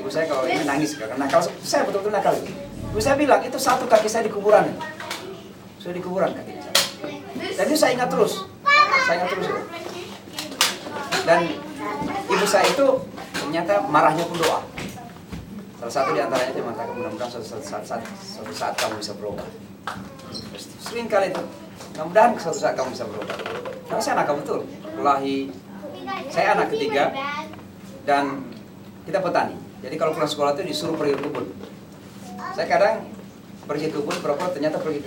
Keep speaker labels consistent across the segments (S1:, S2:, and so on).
S1: Ibu saya kalau ini nangis karena nakal, saya betul-betul nakal. Ibu saya bilang itu satu kaki saya di kuburan. Sudah di kuburan kaki saya. Dan itu saya ingat terus. Saya ingat terus. Dan ibu saya itu ternyata marahnya pun doa. Salah satu di antaranya dia mengatakan mudah-mudahan suatu saat kamu bisa berubah. Sering kali itu. Mudah-mudahan suatu saat kamu bisa berubah. Karena saya nakal betul. Saya anak ketiga dan kita petani. Jadi kalau pulang sekolah itu disuruh pergi ke kebun. Saya kadang pergi ke kebun, ternyata pergi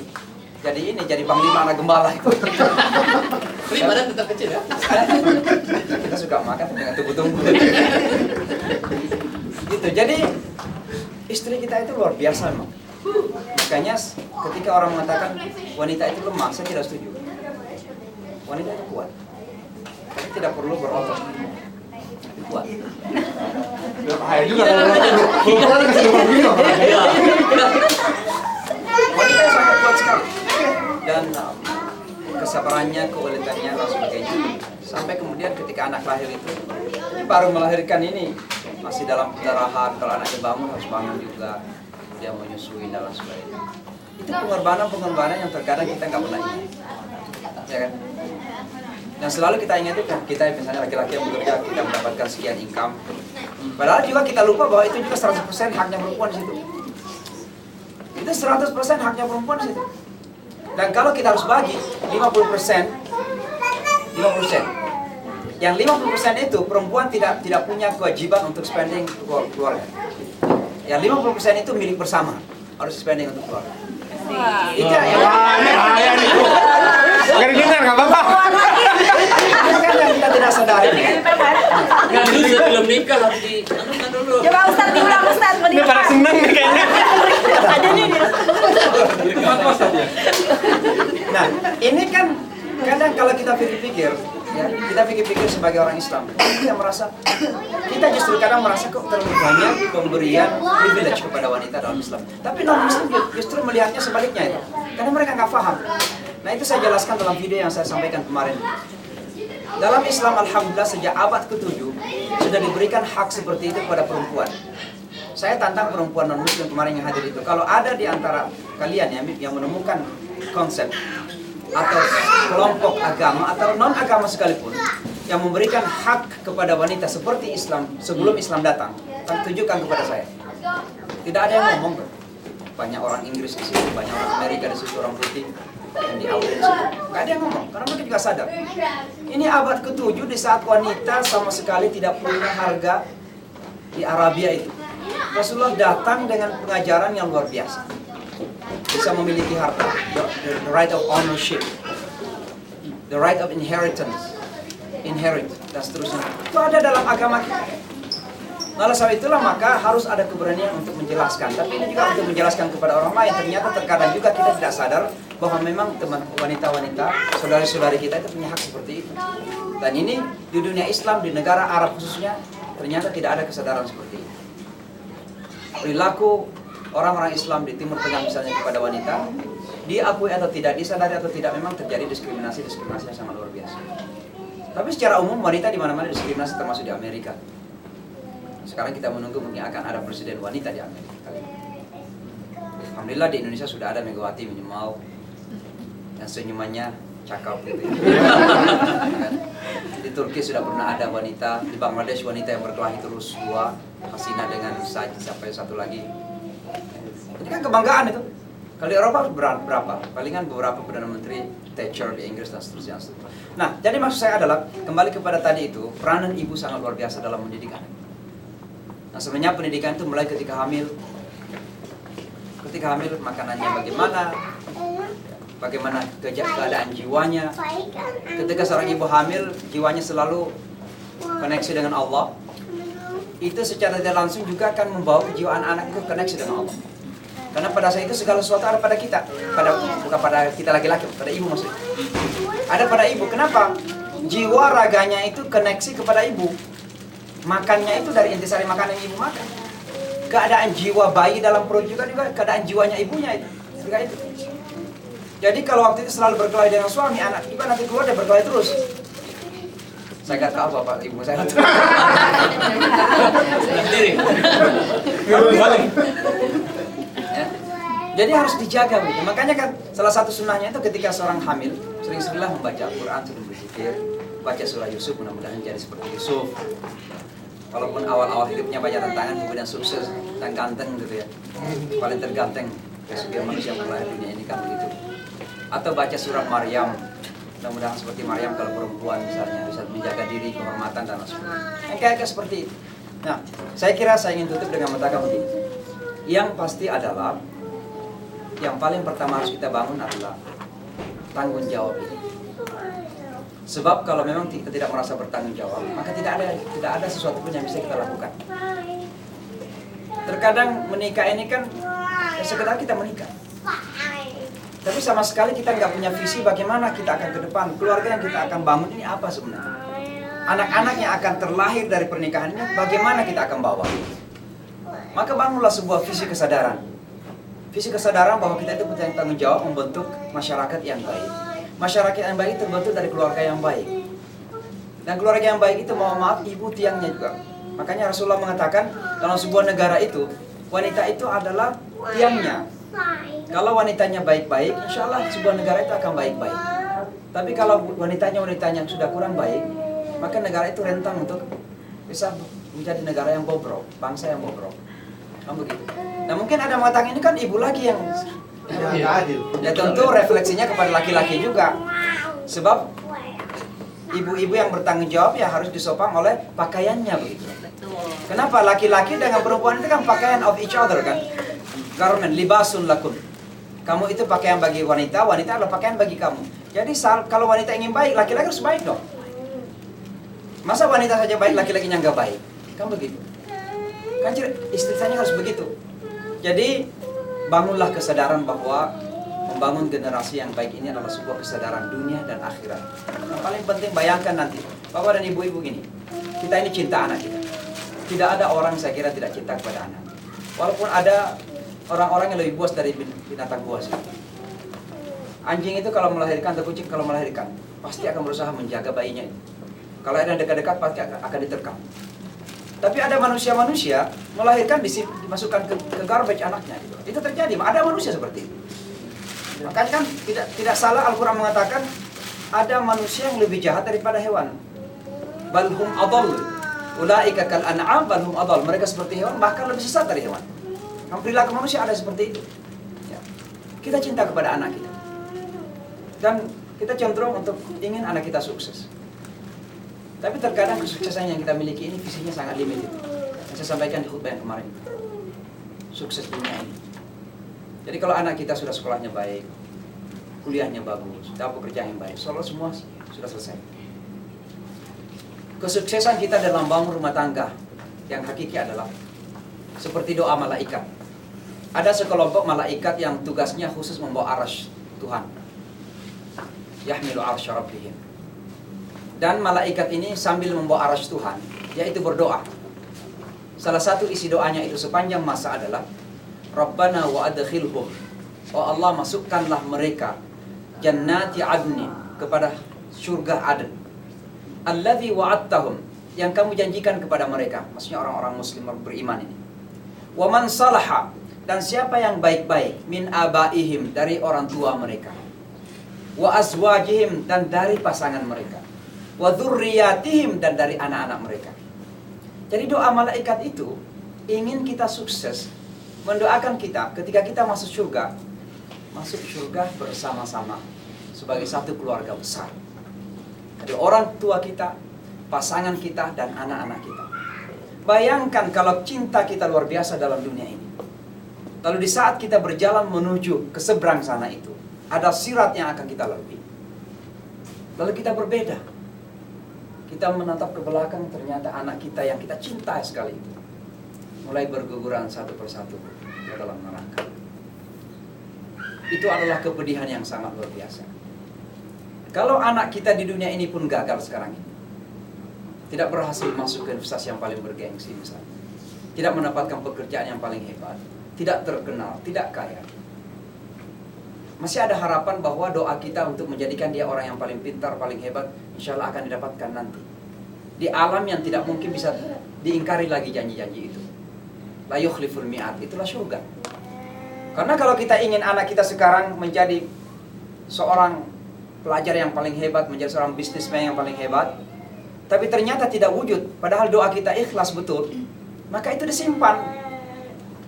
S1: jadi panglima anak gembala itu.
S2: Tapi badan tetap kecil ya?
S1: Kita suka makan dengan tubuh-tubuh. Gitu. Jadi istri kita itu luar biasa memang. Makanya ketika orang mengatakan wanita itu lemah, saya tidak setuju. Wanita itu kuat. Tapi tidak perlu berotot. Kuat.
S3: Bahaya juga kalau
S1: wanita sangat kuat sekali. Dan kesabarannya, keuletannya dan sebagainya. Sampai kemudian ketika anak lahir itu baru melahirkan ini masih dalam pendarahan, kalau anaknya bangun harus bangun juga, dia menyusui dan sebagainya. Itu pengorbanan yang terkadang kita nggak pernah ingat, ya kan? Dan selalu kita ingat itu kita misalnya laki-laki yang bekerja kita mendapatkan sekian income. Padahal juga kita lupa bahwa itu juga 100% haknya perempuan di situ. Itu 100% haknya perempuan di situ. Dan kalau kita harus bagi 50%. Yang 50% itu perempuan tidak punya kewajiban untuk spending keluarga. Yang 50% itu milik bersama, harus spending untuk keluarga. Itu
S3: bahaya nih. Gak didengar, gak apa-apa.
S1: Itu kan yang kita tidak sadari.
S2: Nggak dulu sebelum nikah harus dianukan dulu.
S4: Coba Ustaz diulang Ustaz.
S3: Ini pada seneng nih kayaknya.
S4: Ada nih.
S1: Nah, ini kan kadang kalau kita pikir-pikir, ya, kita pikir-pikir sebagai orang Islam, kita merasa, kita justru kadang merasa kok terlalu banyak pemberian privilege kepada wanita dalam Islam. Tapi non-Muslim justru melihatnya sebaliknya itu, karena mereka nggak paham. Nah itu saya jelaskan dalam video yang saya sampaikan kemarin. Dalam Islam, alhamdulillah sejak abad ke-7 sudah diberikan hak seperti itu kepada perempuan. Saya tantang perempuan non-Muslim kemarin yang hadir itu, kalau ada di antara kalian yang menemukan konsep atau kelompok agama atau non-agama sekalipun yang memberikan hak kepada wanita seperti Islam sebelum Islam datang, tunjukkan kepada saya. Tidak ada yang ngomong. Banyak orang Inggris di situ, banyak orang Amerika di situ, orang putih yang di Audi di situ. Gak ada yang ngomong, karena mereka juga sadar. Ini abad ke-7 di saat wanita sama sekali tidak punya harga di Arabia itu. Rasulullah datang dengan pengajaran yang luar biasa. Bisa memiliki harta, the right of ownership, the right of inheritance, dan seterusnya. Itu ada dalam agama kita. Nah, oleh sebab itulah maka harus ada keberanian untuk menjelaskan. Tapi ini juga untuk menjelaskan kepada orang lain. Ternyata terkadang juga kita tidak sadar bahwa memang teman wanita-wanita, saudari-saudari kita itu punya hak seperti itu. Dan ini di dunia Islam, di negara Arab khususnya, ternyata tidak ada kesadaran seperti itu. Perilaku orang-orang Islam di Timur Tengah misalnya kepada wanita, diakui atau tidak, disadari atau tidak, memang terjadi diskriminasi yang sangat luar biasa. Tapi secara umum wanita di mana-mana diskriminasi, termasuk di Amerika. Sekarang kita menunggu mungkin akan ada presiden wanita di Amerika. Alhamdulillah di Indonesia sudah ada Megawati minimal, yang senyumannya cakap gitu. Di Turki sudah pernah ada wanita, di Bangladesh wanita yang berkelahi terus dua, Hasina dengan sampai satu lagi. Ini kan kebanggaan itu. Kalau di Eropa berapa? Palingan beberapa Perdana Menteri, Thatcher di Inggris dan seterusnya. Nah, jadi maksud saya adalah kembali kepada tadi itu, peranan ibu sangat luar biasa dalam mendidik anak. Nah, sebenarnya pendidikan itu mulai ketika hamil. Ketika hamil makanannya bagaimana keadaan jiwanya. Ketika seorang ibu hamil, jiwanya selalu koneksi dengan Allah. Itu secara tidak langsung juga akan membawa kejiwaan anak itu koneksi dengan Allah. Karena pada saat itu segala sesuatu ada pada kita, bukan pada kita laki-laki, pada ibu maksudnya. Ada pada ibu. Kenapa? Jiwa raganya itu koneksi kepada ibu. Makannya itu dari intisari makanan yang ibu makan. Keadaan jiwa bayi dalam perut juga keadaan jiwanya ibunya itu. Juga itu. Jadi kalau waktu itu selalu berkelahi dengan suami, anak juga nanti keluar dia berkelahi terus. Saya nggak tahu bapak ibu saya.
S2: Sendiri.
S1: Ya. Jadi harus dijaga begitu. Makanya kan salah satu sunnahnya itu ketika seorang hamil sering-seringlah membaca Al-Quran, sering berzikir, baca surah Yusuf, mudah-mudahan jadi seperti Yusuf. Walaupun awal-awal hidupnya banyak tantangan, kemudian sukses dan ganteng gitu ya, paling terganteng sebagai manusia melahir dunia ini kan begitu. Atau baca surat Maryam, mudah-mudahan seperti Maryam kalau perempuan misalnya bisa menjaga diri, kehormatan dan lain-lain. Kayak seperti itu. Nah, saya kira saya ingin tutup dengan mengatakan begini. Yang pasti adalah yang paling pertama harus kita bangun adalah tanggung jawab ini. Sebab kalau memang kita tidak merasa bertanggung jawab, maka tidak ada sesuatu pun yang bisa kita lakukan. Terkadang menikah ini kan ya sekedar kita menikah, tapi sama sekali kita nggak punya visi bagaimana kita akan ke depan. Keluarga yang kita akan bangun ini apa sebenarnya? Anak-anak yang akan terlahir dari pernikahan ini bagaimana kita akan bawa? Maka bangunlah sebuah visi kesadaran. Visi kesadaran bahwa kita itu punya tanggung jawab membentuk masyarakat yang baik. Masyarakat yang baik terbentuk dari keluarga yang baik. Dan keluarga yang baik itu mohon maaf ibu tiangnya juga. Makanya Rasulullah mengatakan dalam sebuah negara itu wanita itu adalah tiangnya. Kalau wanitanya baik-baik, insya Allah sebuah negara itu akan baik-baik. Tapi kalau wanitanya yang sudah kurang baik, maka negara itu rentan untuk bisa menjadi negara yang bobrok, bangsa yang bobrok. Kan begitu. Nah mungkin ada mengatakan ini kan ibu lagi yang ya tentu refleksinya kepada laki-laki juga. Sebab ibu-ibu yang bertanggung jawab ya harus disopang oleh pakaiannya begitu. Kenapa? Laki-laki dengan perempuan itu kan pakaian of each other kan. Garment, libasun lakum. Kamu itu pakaian bagi wanita, wanita adalah pakaian bagi kamu. Jadi kalau wanita ingin baik, laki-laki harus baik dong. Masa wanita saja baik, laki-lakinya nggak baik? Kan begitu. Kan istilahnya harus begitu. Jadi bangunlah kesadaran bahwa membangun generasi yang baik ini adalah sebuah kesadaran dunia dan akhirat. Yang paling penting bayangkan nanti, bapak dan ibu-ibu ini, kita ini cinta anak kita. Tidak ada orang saya kira tidak cinta kepada anak. Walaupun ada orang-orang yang lebih buas dari binatang buas. Anjing itu kalau melahirkan atau kucing kalau melahirkan, pasti akan berusaha menjaga bayinya itu. Kalau ada yang dekat-dekat pasti akan diterkam. Tapi ada manusia-manusia melahirkan dimasukkan ke garbage anaknya. Gitu. Itu terjadi. Ada manusia seperti itu. Makanya kan tidak salah Al-Quran mengatakan ada manusia yang lebih jahat daripada hewan. Balhum adall. Ulaika kal an'am balhum adall. Mereka seperti hewan bahkan lebih sesat dari hewan. Perilaku manusia ada seperti itu. Ya. Kita cinta kepada anak kita. Dan kita cenderung untuk ingin anak kita sukses. Tapi terkadang kesuksesan yang kita miliki ini visinya sangat limited. Saya sampaikan di khutbah yang kemarin. Sukses dunia ini. Jadi kalau anak kita sudah sekolahnya baik, kuliahnya bagus, dapat pekerjaan yang baik, soalnya semua sudah selesai. Kesuksesan kita dalam bangun rumah tangga yang hakiki adalah seperti doa malaikat. Ada sekelompok malaikat yang tugasnya khusus membawa arsy Tuhan. Yahmilu arsy rabbihim. Dan malaikat ini sambil membawa arsy Tuhan, yaitu berdoa. Salah satu isi doanya itu sepanjang masa adalah Rabbana wa adkhilhum. Oh Allah, masukkanlah mereka jannati adnin, kepada surga Aden. Alladzi wa'adtahum, yang kamu janjikan kepada mereka, maksudnya orang-orang muslim beriman ini. Wa man salaha, dan siapa yang baik-baik min abaihim, dari orang tua mereka. Wa azwajihim, dan dari pasangan mereka. Wa dzurriyyatihim, dan dari anak-anak mereka. Jadi doa malaikat itu ingin kita sukses, mendoakan kita ketika kita masuk surga bersama-sama sebagai satu keluarga besar. Jadi orang tua kita, pasangan kita, dan anak-anak kita. Bayangkan kalau cinta kita luar biasa dalam dunia ini. Lalu di saat kita berjalan menuju ke seberang sana itu, ada sirat yang akan kita lalui. Lalu kita berbeda. Kita menatap ke belakang, ternyata anak kita yang kita cinta sekali itu mulai berguguran satu persatu ke dalam neraka. Itu adalah kepedihan yang sangat luar biasa. Kalau anak kita di dunia ini pun gagal sekarang ini, tidak berhasil masuk ke universitas yang paling bergengsi misalnya, tidak mendapatkan pekerjaan yang paling hebat, tidak terkenal, tidak kaya, masih ada harapan bahwa doa kita untuk menjadikan dia orang yang paling pintar, paling hebat, insya Allah akan didapatkan nanti. di alam yang tidak mungkin bisa diingkari lagi janji-janji itu. La yukhliful mi'ad, itulah surga. Karena kalau kita ingin anak kita sekarang menjadi seorang pelajar yang paling hebat, menjadi seorang bisnismen yang paling hebat, tapi ternyata tidak wujud, padahal doa kita ikhlas betul, maka itu disimpan.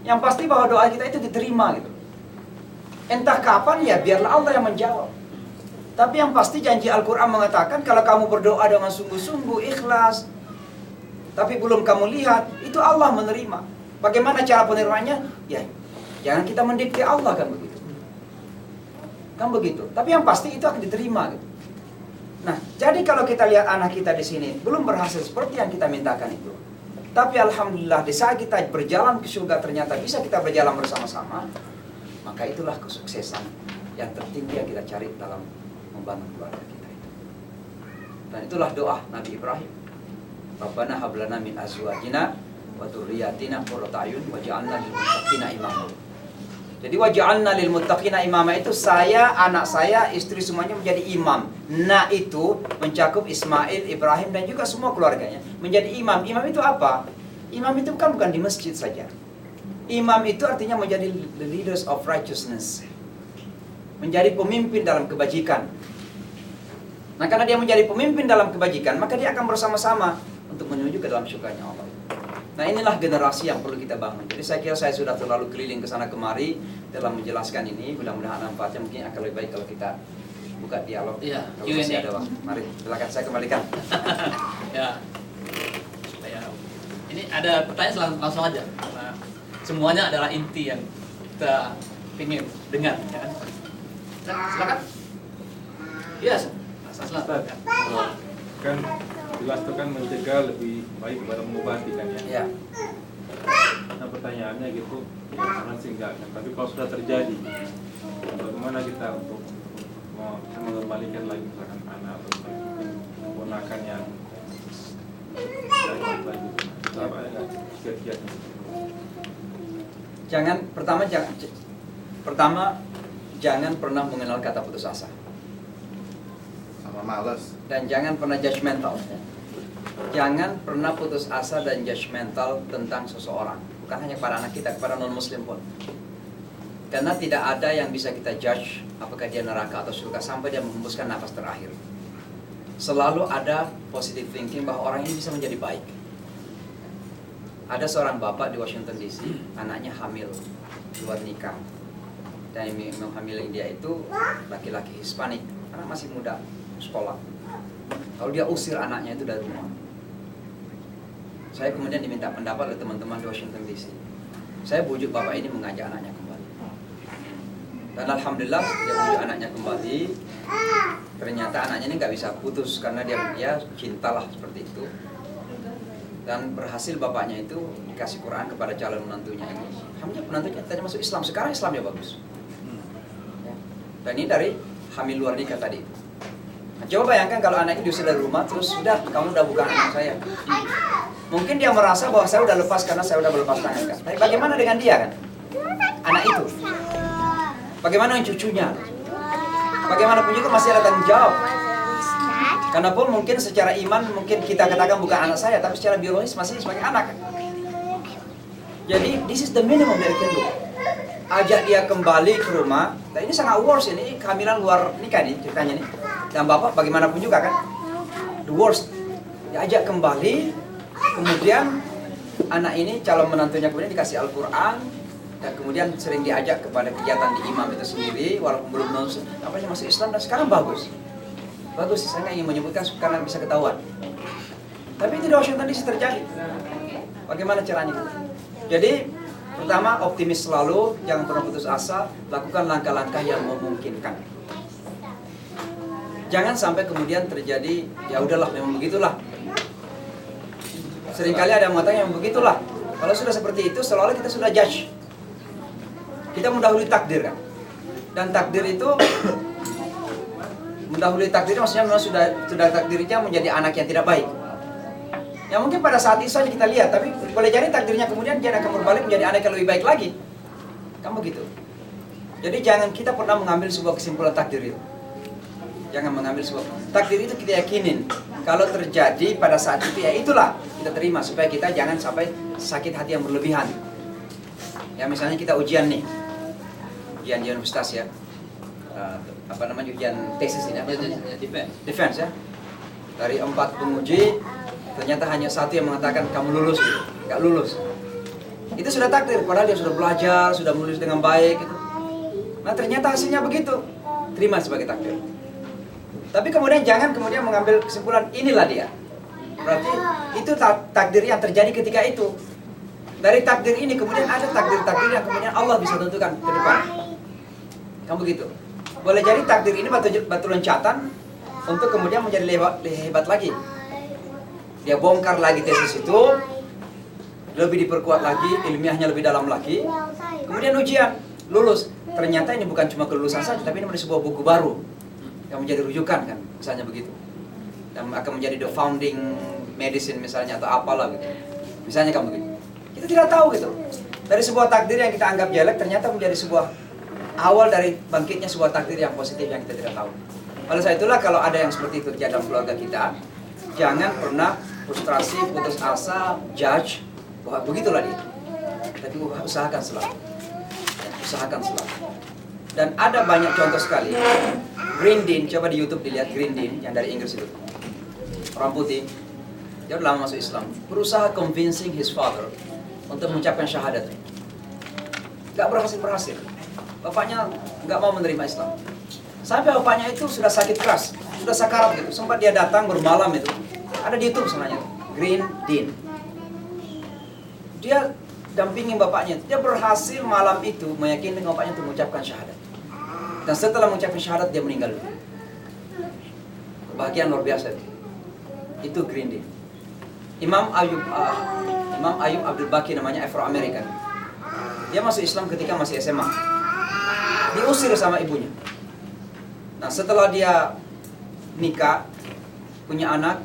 S1: Yang pasti bahwa doa kita itu diterima gitu. Entah kapan ya, biarlah Allah yang menjawab. Tapi yang pasti janji Al-Quran mengatakan kalau kamu berdoa dengan sungguh-sungguh, ikhlas, tapi belum kamu lihat, itu Allah menerima. Bagaimana cara penerimanya? Ya, jangan kita mendikte Allah kan begitu. Kan begitu. Tapi yang pasti itu akan diterima gitu. Nah, jadi kalau kita lihat anak kita di sini belum berhasil seperti yang kita mintakan itu. Tapi alhamdulillah di saat kita berjalan ke surga ternyata bisa kita berjalan bersama-sama, maka itulah kesuksesan yang tertinggi yang kita cari dalam membangun keluarga kita itu. Dan itulah doa Nabi Ibrahim. Rabbana hab lana min azwajina wa dzurriyyatina qurrata a'yun waj'alna lil muttaqina imama. Jadi waj'alna lil muttaqina imama itu saya, anak saya, istri semuanya menjadi imam. Nah itu mencakup Ismail, Ibrahim dan juga semua keluarganya menjadi imam. Imam itu apa? Imam itu bukan di masjid saja. Imam itu artinya menjadi the leaders of righteousness. Menjadi pemimpin dalam kebajikan. Nah karena dia menjadi pemimpin dalam kebajikan, maka dia akan bersama-sama untuk menuju ke dalam surganya Allah. Nah inilah generasi yang perlu kita bangun. Jadi saya kira saya sudah terlalu keliling ke sana kemari dalam menjelaskan ini. Mudah-mudahan manfaatnya mungkin akan lebih baik kalau kita buka dialog.
S2: Iya,
S1: Kalau masih ada waktu. Mari silakan saya kembalikan.
S2: Ya. Ini ada pertanyaan langsung aja. Karena semuanya adalah inti yang kita ingin dengar, ya kan? Silakan. Iya, silakan.
S3: Kan jelas itu kan mencegah lebih baik daripada mengobati kan ya.
S1: Ya.
S3: Nah pertanyaannya gitu, ya orang sih enggak kan. Tapi kalau sudah terjadi, bagaimana kita untuk mengembalikan lagi misalkan anak atau ponakan yang baik lagi? Apa ya? Kiat-kiat.
S1: Jangan pernah mengenal kata putus asa.
S5: Sama malas.
S1: Dan jangan pernah judgmental. Jangan pernah putus asa dan judgmental tentang seseorang. Bukan hanya pada anak kita, kepada non-muslim pun. Karena tidak ada yang bisa kita judge apakah dia neraka atau surga sampai dia menghembuskan nafas terakhir. Selalu ada positive thinking bahwa orang ini bisa menjadi baik. Ada seorang bapak di Washington DC, anaknya hamil, luar nikah. Dan yang menghamilin dia itu laki-laki Hispanik, anak masih muda, sekolah. Kalau dia usir anaknya itu dari rumah. Saya kemudian diminta pendapat oleh teman-teman di Washington DC. Saya bujuk bapak ini mengajak anaknya kembali. Dan alhamdulillah dia bujuk anaknya kembali. Ternyata anaknya ini nggak bisa putus karena dia cintalah seperti itu. Dan berhasil bapaknya itu dikasih Quran kepada calon menantunya ini. Alhamdulillah menantunya tadi masuk Islam, sekarang Islamnya bagus. Ya. Dan ini dari hamil luar nikah tadi. Nah, coba bayangkan kalau anaknya diusir dari rumah terus sudah kamu udah bukan anak saya. Mungkin dia merasa bahwa saya udah lepas karena saya udah melepas tangan kan. Tapi bagaimana dengan dia kan? Anak itu. Bagaimana dengan cucunya? Bagaimanapun juga masih ada tanggung jawab. Karena pun mungkin secara iman mungkin kita katakan bukan anak saya, tapi secara biologis masih sebagai anak. Jadi this is the minimum that we can do. Ajak dia kembali ke rumah. Dan ini sangat worst, ini kehamilan luar nikah nih ceritanya nih. Dan bapak bagaimanapun juga kan, the worst. Diajak kembali, kemudian anak ini calon menantunya kemudian dikasih Al-Quran, dan kemudian sering diajak kepada kegiatan di imam itu sendiri, walaupun belum masuk Islam dan sekarang bagus. Bagus sih, saya nggak ingin menyebutkan karena bisa ketahuan. Tapi itu di Washington DC terjadi. Bagaimana caranya? Jadi, pertama optimis selalu, jangan pernah putus asa, lakukan langkah-langkah yang memungkinkan. Jangan sampai kemudian terjadi, ya udahlah, memang begitulah. Seringkali ada yang mengatakan yang begitulah. Kalau sudah seperti itu, seolah-olah kita sudah judge. Kita mendahului takdir kan. Dan takdir itu mendahului takdir maksudnya memang sudah takdirnya menjadi anak yang tidak baik. Ya mungkin pada saat itu saja kita lihat, tapi boleh jadi takdirnya kemudian dia akan berbalik menjadi anak yang lebih baik lagi. Kan begitu. Jadi jangan kita pernah mengambil sebuah kesimpulan takdir itu. Jangan mengambil sebuah takdir itu kita yakinin. Kalau terjadi pada saat itu, ya itulah kita terima supaya kita jangan sampai sakit hati yang berlebihan. Ya misalnya kita ujian nih, ujian di universitas ya, ujian tesis ini, defense ya. Dari 4 penguji, ternyata hanya 1 yang mengatakan kamu lulus, gitu. Nggak lulus. Itu sudah takdir, padahal dia sudah belajar, sudah menulis dengan baik gitu. Nah ternyata hasilnya begitu, terima sebagai takdir. Tapi kemudian jangan mengambil kesimpulan inilah dia. Berarti itu takdir yang terjadi ketika itu. Dari takdir ini kemudian ada takdir-takdir yang kemudian Allah bisa tentukan ke depan. Kamu begitu. Boleh jadi takdir ini batu loncatan untuk kemudian menjadi lebih hebat lagi. Dia bongkar lagi tesis itu, lebih diperkuat lagi, ilmiahnya lebih dalam lagi. Kemudian ujian, lulus. Ternyata ini bukan cuma kelulusan saja, tapi ini menjadi sebuah buku baru yang menjadi rujukan kan, misalnya begitu. Yang akan menjadi the founding medicine misalnya atau apalah gitu. Misalnya kamu begitu. Kita tidak tahu gitu. Dari sebuah takdir yang kita anggap jelek ternyata menjadi sebuah awal dari bangkitnya sebuah takdir yang positif yang kita tidak tahu. Oleh sebab itulah kalau ada yang seperti itu terjadi dalam keluarga kita, jangan pernah frustrasi, putus asa, judge bahwa begitulah dia. Tapi usahakan selalu. Usahakan selalu. Dan ada banyak contoh sekali. Green Dean, coba di YouTube dilihat Green Dean yang dari Inggris itu. Orang putih. Dia udah lama masuk Islam. Berusaha convincing his father untuk mengucapkan syahadat. Gak berhasil. Bapaknya gak mau menerima Islam. Sampai bapaknya itu sudah sakit keras, sudah sakarat gitu. Sempat dia datang bermalam itu. Ada di YouTube sebenarnya. Green Dean. Dia dampingin bapaknya. Dia berhasil malam itu meyakinkan bapaknya untuk mengucapkan syahadat. Dan setelah mengucapkan syahadat dia meninggal. Kebahagiaan luar biasa itu. Itu Green Dean. Imam Ayub Abdul Baki namanya, Afro-American. Dia masuk Islam ketika masih SMA. Diusir sama ibunya. Nah setelah dia nikah, punya anak,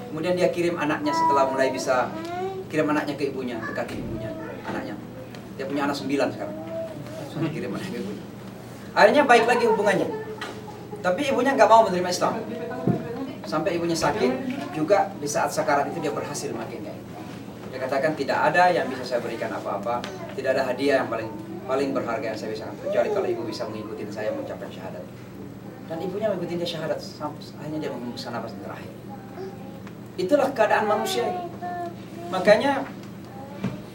S1: kemudian dia kirim anaknya setelah mulai bisa kirim anaknya ke ibunya, dekati ibunya, anaknya. Dia punya anak 9 sekarang. Kirim anaknya ke ibunya. Akhirnya baik lagi hubungannya. Tapi ibunya nggak mau menerima Islam. Sampai ibunya sakit, juga di saat sakarat itu dia berhasil makinnya. Dia katakan tidak ada yang bisa saya berikan apa-apa, tidak ada hadiah yang paling berharga yang saya bisa, kecuali kalau ibu bisa mengikuti saya mengucapkan syahadat. Dan ibunya mengikuti dia syahadat, akhirnya dia menghembuskan nafas terakhir. Itulah keadaan manusia. Makanya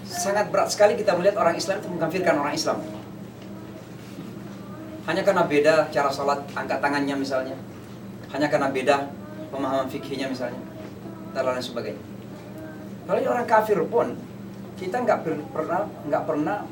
S1: sangat berat sekali kita melihat orang Islam itu mengkafirkan orang Islam. Hanya karena beda cara sholat, angkat tangannya misalnya. Hanya karena beda pemahaman fikihnya misalnya, dan lain sebagainya. Kalau orang kafir pun kita nggak pernah